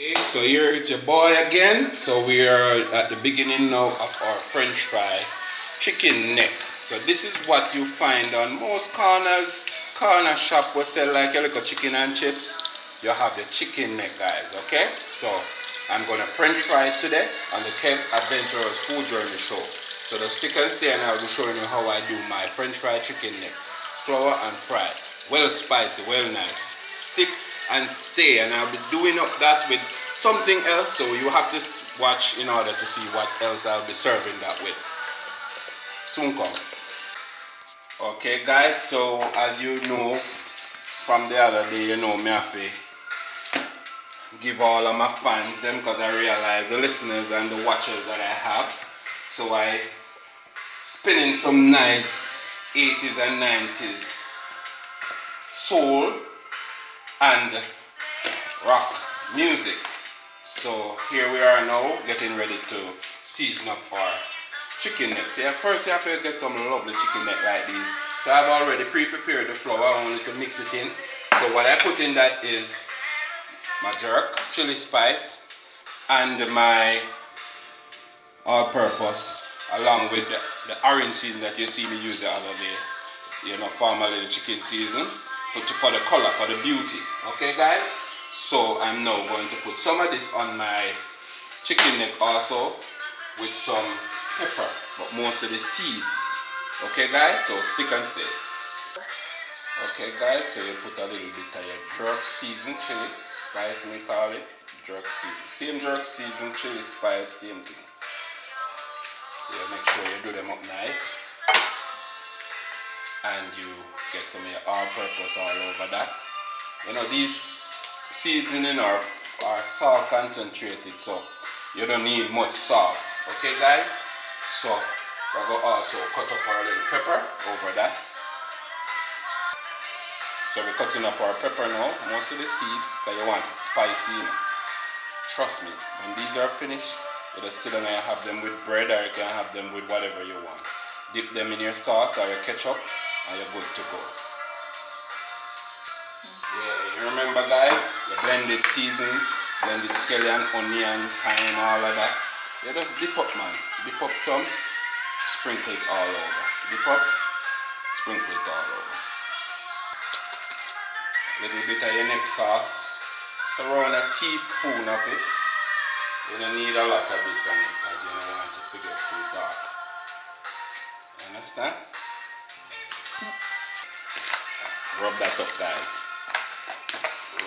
Okay, so here it's your boy again. So we are at the beginning now of our French fry chicken neck. So this is what you find on most corner shop will sell like a little chicken and chips. You have the chicken neck, guys. Okay, so I'm gonna French fry it today on the Kev Adventurers Food Journey Show. So just stick and stay, and I'll be showing you how I do my French fried chicken necks, flour and fried, well spicy, well nice. Stick and stay, and I'll be doing up that with something else, so you have to watch in order to see what else I'll be serving that with. Soon come. Okay guys, so as you know from the other day, you know me have to give all of my fans them, because I realize the listeners and the watchers that I have. So I spinning some nice 80s and 90s soul and rock music. So here we are now getting ready to season up our chicken necks. Yeah, first you have to get some lovely chicken neck like these. So I've already pre-prepared the flour, only to mix it in. So what I put in that is my jerk, chili spice, and my all-purpose, along with the orange season that you see me use the other day. You know, formerly the chicken season, for the color, for the beauty. Okay guys? So I'm now going to put some of this on my chicken neck also, with some pepper, but most of the seeds. Okay guys, so stick and stay. Okay guys, so you put a little bit of your jerk seasoned chili spice, we call it jerk season. Same jerk seasoned chili spice, same thing. So you make sure you do them up nice, and you get some of your all-purpose all over that. You know, these seasoning are salt concentrated, so you don't need much salt. Okay guys, so we're going to also cut up our little pepper over that. So we're cutting up our pepper now, most of the seeds, because you want it spicy, you know. Trust me, when these are finished, you just sit down and you have them with bread, or you can have them with whatever you want. Dip them in your sauce or your ketchup, and you're good to go. Yeah, you remember guys, the blended season, blended scallion, onion, thyme, all of that. You just dip up, man. Dip up some, sprinkle it all over. Dip up, sprinkle it all over. Little bit of your neck sauce. So around a teaspoon of it. You don't need a lot of this on it, because you don't want it to get too dark. You understand? Rub that up guys.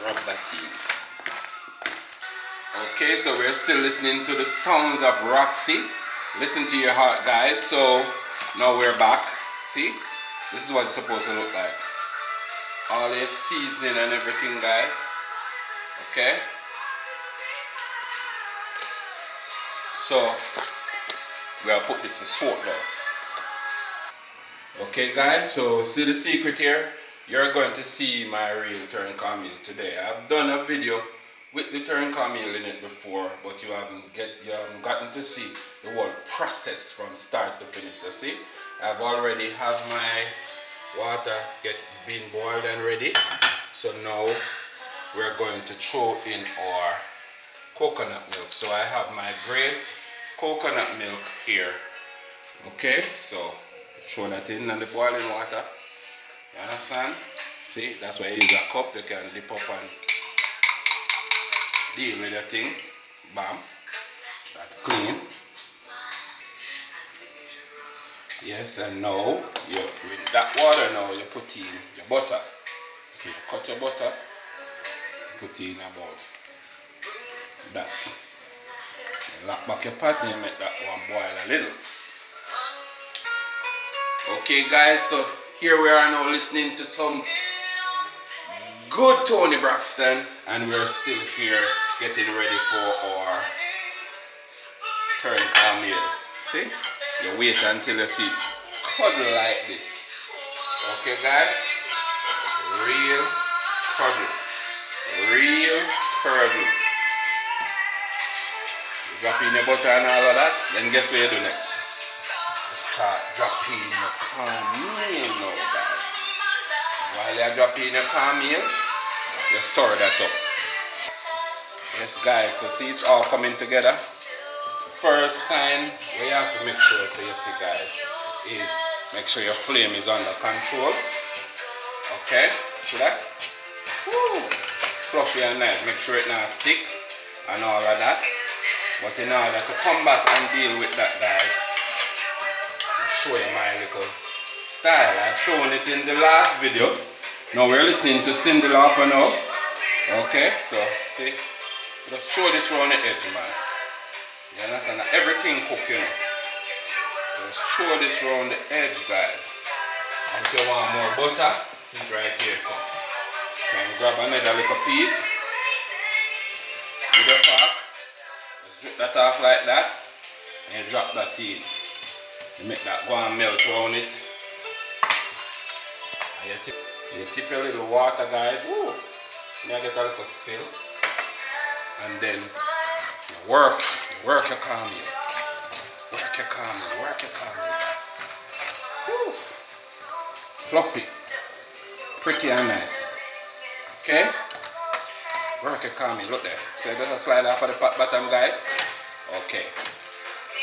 Rub that in. Okay, so we're still listening to the sounds of Roxy. Listen to your heart guys. So now we're back. See? This is what it's supposed to look like. All your seasoning and everything guys. Okay? So we'll put this to soak now. Okay guys, so see the secret here? You're going to see my real turned cornmeal today. I've done a video with the turned cornmeal in it before, but you haven't gotten to see the whole process from start to finish. You see, I've already have my water been boiled and ready. So now we're going to throw in our coconut milk. So I have my Grace coconut milk here. Okay, so throw that in the boiling water. You understand? See, that's why you use a cup. You can dip up and deal with your thing. Bam. That's clean. Yes, and now with that water now you put in your butter. Okay, you cut your butter, put in about that. You lock back your pot and you make that one boil a little. Okay guys, so here we are now listening to some good Tony Braxton, and we're still here getting ready for our turned cornmeal. See? You wait until you see it cuddle like this. Okay guys? Real cuddle. Real cuddle. You drop in your butter and all of that, then guess what you do next? You start dropping your cornmeal now guys. While you're dropping your cornmeal, you stir that up. Yes guys, so see it's all coming together. First sign we have to make sure, so you see guys, is make sure your flame is under control. Okay, see that? Woo! Fluffy and nice. Make sure it not stick and all of that. But in order to combat and deal with that guys, I'll show you my little style. I've shown it in the last video. Now we're listening to Cindy Lauper now. Okay, so see, just throw this around the edge, man. You understand? Everything cook, you know. Just throw this around the edge, guys. And if you want more butter, see it right here, so. Can grab another little piece with a fork. Just drip that off like that. And you drop that in. You make that go and melt around it. And you tip a little water, guys. Woo! You get a little spill. And then you work your cornmeal. Work your cornmeal. Woo! Fluffy. Pretty and nice. Okay? Work your cornmeal. Look there. So you just slide off of the bottom, guys. Okay.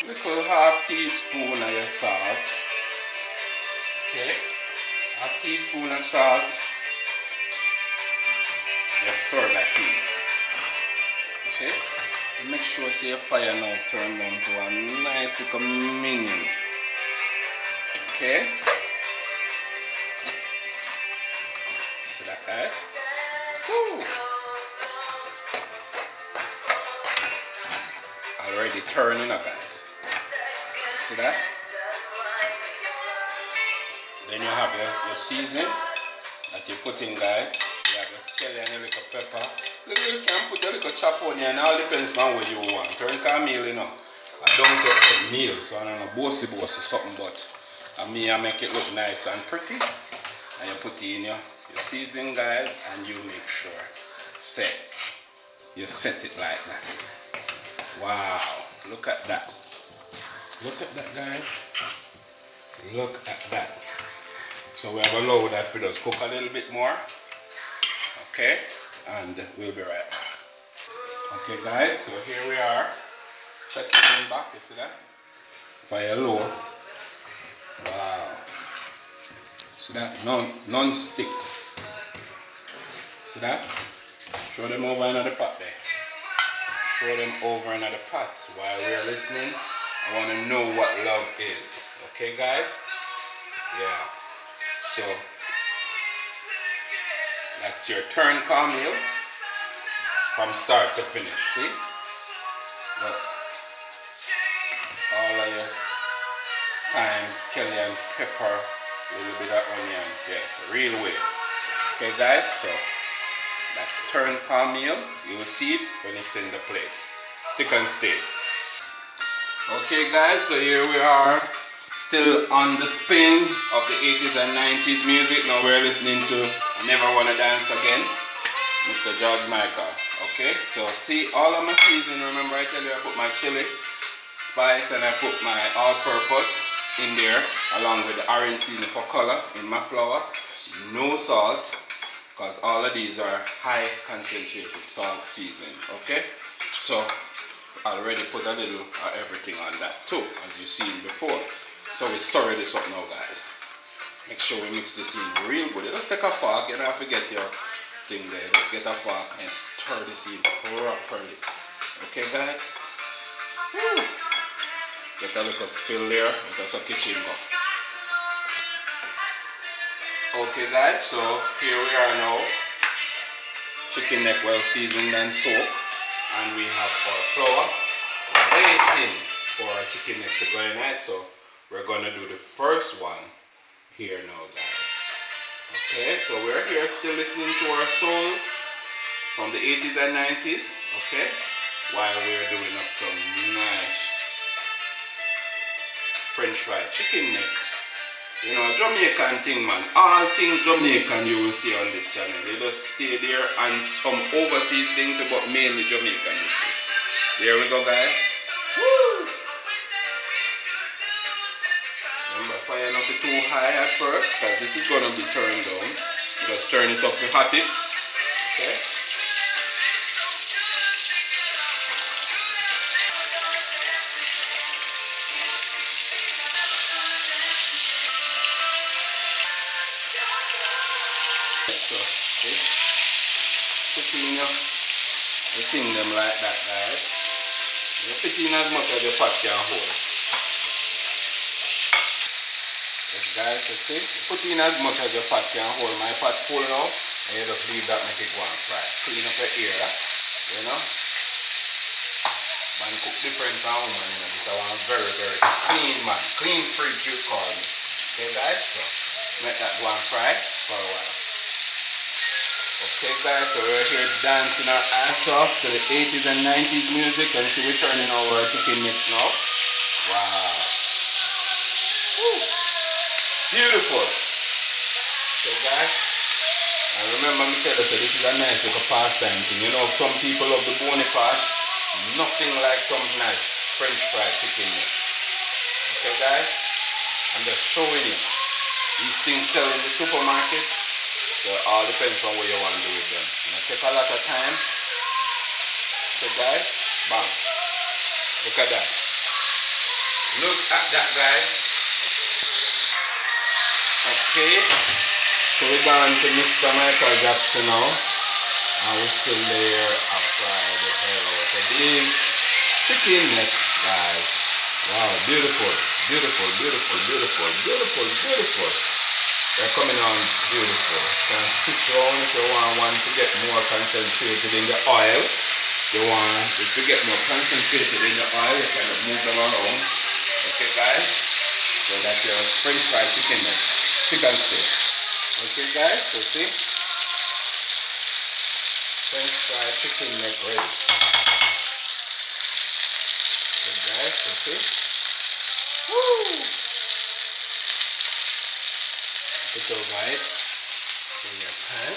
Little half teaspoon of your salt. Okay? Half teaspoon of salt. Just stir that in. Okay? And make sure your fire now turn down to a nice little minion. Okay? See that, guys? Woo! Already turning up, guys. See that? Then you have your seasoning that you put in, guys. You have your scallion and your little pepper. You can put a little chop on here, and all depends on what you want. Turn cornmeal, you know. I don't take a meal, so I don't know, bossy something, but I make it look nice and pretty. And you put in your seasoning, guys, and you make sure you set it like that. Wow, look at that. Look at that, guys. Look at that. So we have allowed that for us cook a little bit more. Okay, and we'll be right back. Okay, guys, so here we are. Check it in back, you see that? Fire low. Wow. See that? Non-stick. See that? Throw them over another pot there. Throw them over another pot. While we're listening, I want to know what love is. Okay, guys? Yeah. So, that's your turn cornmeal from start to finish. See? Look. All of your thyme, scallion, pepper, a little bit of onion. Yeah, real way. Okay, guys? So, that's turn cornmeal. You will see it when it's in the plate. Stick and stay. Okay, guys, so here we are, still on the spin of the 80s and 90s music. Now we're listening to I Never Wanna Dance Again, Mr. George Michael. Okay, so see all of my seasoning. Remember I tell you I put my chili, spice, and I put my all-purpose in there, along with the orange seasoning for color in my flour. No salt, because all of these are high concentrated salt seasoning. Okay, so I already put a little of everything on that too, as you've seen before. So we stir this up now, guys. Make sure we mix this in real good. You just take a fork, you don't forget your thing there. Just get a fork and stir this in properly. Okay, guys? Woo. Get a little spill there. That's a kitchen go. Okay, guys, so here we are now. Chicken neck well seasoned and soaked. And we have our flour waiting for our chicken neck to go in it. So we're going to do the first one here now, guys. Okay, so we're here still listening to our soul from the 80s and 90s. Okay, while we're doing up some nice French fried chicken neck. You know, Jamaican thing, man. All things Jamaican you will see on this channel. They just stay there, and some overseas things, but mainly Jamaican dishes. There we go, guys. Woo! Remember, fire not too high at first, because this is going to be turned down. Just turn it up to hot it. Okay? thing them like that, guys. You fit in as much as your pot can hold. Yes, guys, you see? You put in as much as your pot can hold. My pot full now, and you just leave that, make it go and fry. Clean up your ear, you know? Man cook different from woman, you know. This is one very, very clean man. Clean fridge, you call me. Okay, guys? So, make that go and fry for a while. Okay guys, so we're here dancing our ass off to the 80s and 90s music, and see we're turning over our chicken mix now. Wow. Woo. Beautiful. Okay guys, and remember me tell you, so this is a nice little pastime thing. You know, some people love the bony part. Nothing like some nice French fried chicken mix. Okay guys, I'm just showing you. These things sell in the supermarket. So it all depends on what you want to do with them. It take a lot of time. So guys, bam. Look at that. Look at that, guys. Okay. So we're going to Mr. Michael Jackson now. And we're still there after the hell out of this chicken neck, guys. Wow, beautiful. Beautiful, beautiful, beautiful, beautiful, beautiful. They're coming on beautiful. You can switch around if you want one to get more concentrated in the oil. You want it to get more concentrated in the oil, you kind of move them around. Okay guys? So that's your French fried chicken neck. Chicken steak. Okay guys, so see? French fried chicken neck ready. Okay guys, so see? Woo! Put it right in your pan.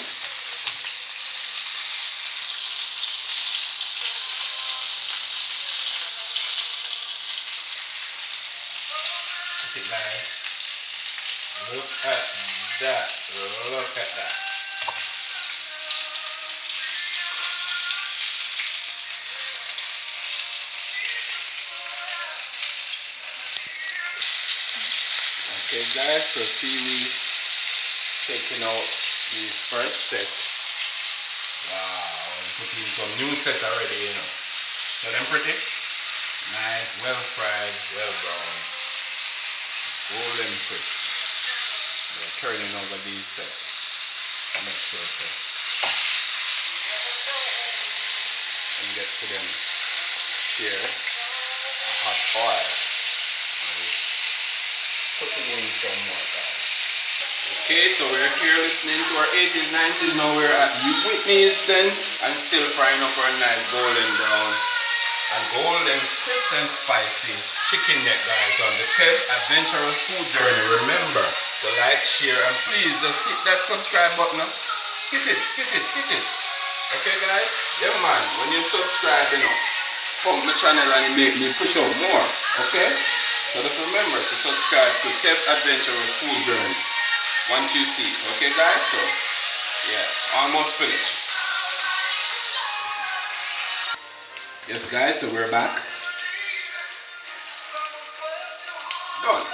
Look at guys. Look at that. Look at that. Okay guys, so see we taking out these first set. Wow, I'm putting some new sets already, you know. So them pretty? Nice, well fried, well brown, golden crisp. We're turning over these sets. Make sure so. And get to them here. Hot oil. And putting in some more guys. Okay, so we're here listening to our 80s, 90s. Now we're at Whitney Houston and still frying up our nice golden brown and golden crisp and spicy chicken neck, guys, on the Kev Adventurous Food Journey. Remember to like, share, and please just hit that subscribe button. Hit it, hit it, hit it. Okay, guys? Yeah, man, when you subscribe, you know, pump my channel and it make me push out more. Okay? So just remember to subscribe to Kev Adventurous Food Journey. Once you see it. Okay guys, so yeah, almost finished. Yes guys, so we're back. Done.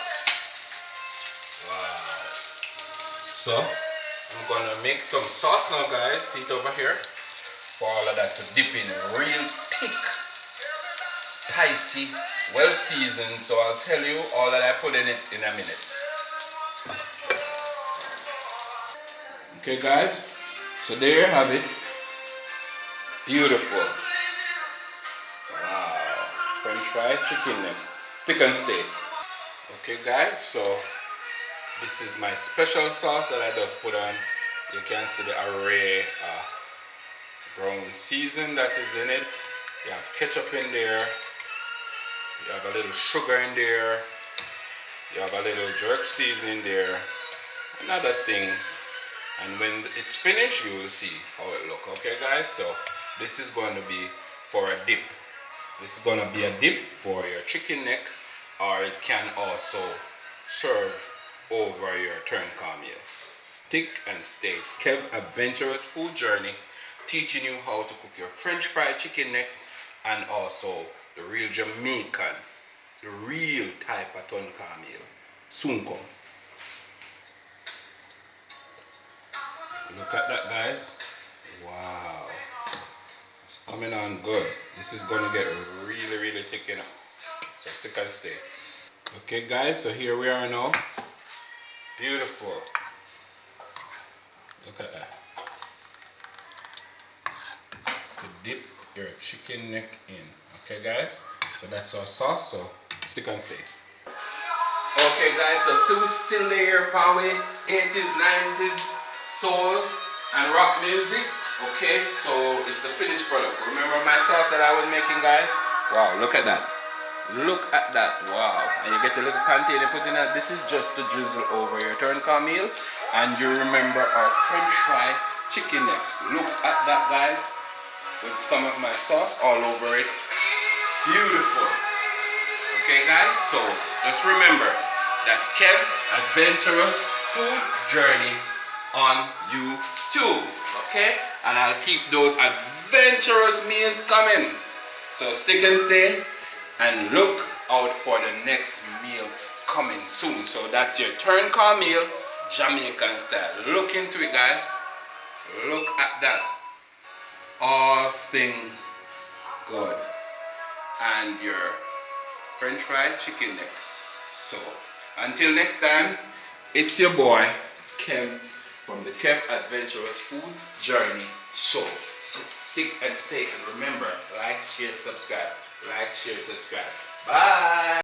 Wow. So I'm gonna make some sauce now guys, see it over here. For all of that to dip in real thick, spicy, well seasoned. So I'll tell you all that I put in it in a minute. Okay guys, so there you have it. Beautiful. Wow. French fried chicken neck. Stick and stay. Okay guys, so this is my special sauce that I just put on. You can see the array of brown season that is in it. You have ketchup in there. You have a little sugar in there. You have a little jerk seasoning there. And other things. And when it's finished, you will see how it looks. Okay guys, so this is going to be for a dip. This is going to be a dip for your chicken neck, or it can also serve over your cornmeal. Stick and stay. It's Kev Adventurous Food Journey, teaching you how to cook your French fried chicken neck and also the real Jamaican, the real type of cornmeal. Soon come. Look at that guys. Wow. It's Coming on good. This is gonna get really, really thick, you know. So stick and stay. Okay, guys. So here we are now. Beautiful. Look at that. To dip your chicken neck in. Okay, guys. So that's our sauce. So stick and stay. Okay, guys. So Sue's still there, probably 80s, 90s souls and rock music. Okay, so it's the finished product. Remember my sauce that I was making, guys? Wow, look at that. Look at that. Wow. And you get a little container put in that. This is just to drizzle over your cornmeal. And you remember our French fry chicken neck. Look at that, guys. With some of my sauce all over it. Beautiful. Okay, guys? So just remember, that's Kev Adventurous Food Journey on YouTube. Okay? And I'll keep those adventurous meals coming. So stick and stay and look out for the next meal coming soon. So that's your cornmeal Jamaican style. Look into it, guys. Look at that. All things good. And your French fried chicken neck. So until next time, it's your boy Kev from the Kev Adventurous Food Journey. So stick and stay, and remember, like, share, subscribe. Like, share, subscribe. Bye.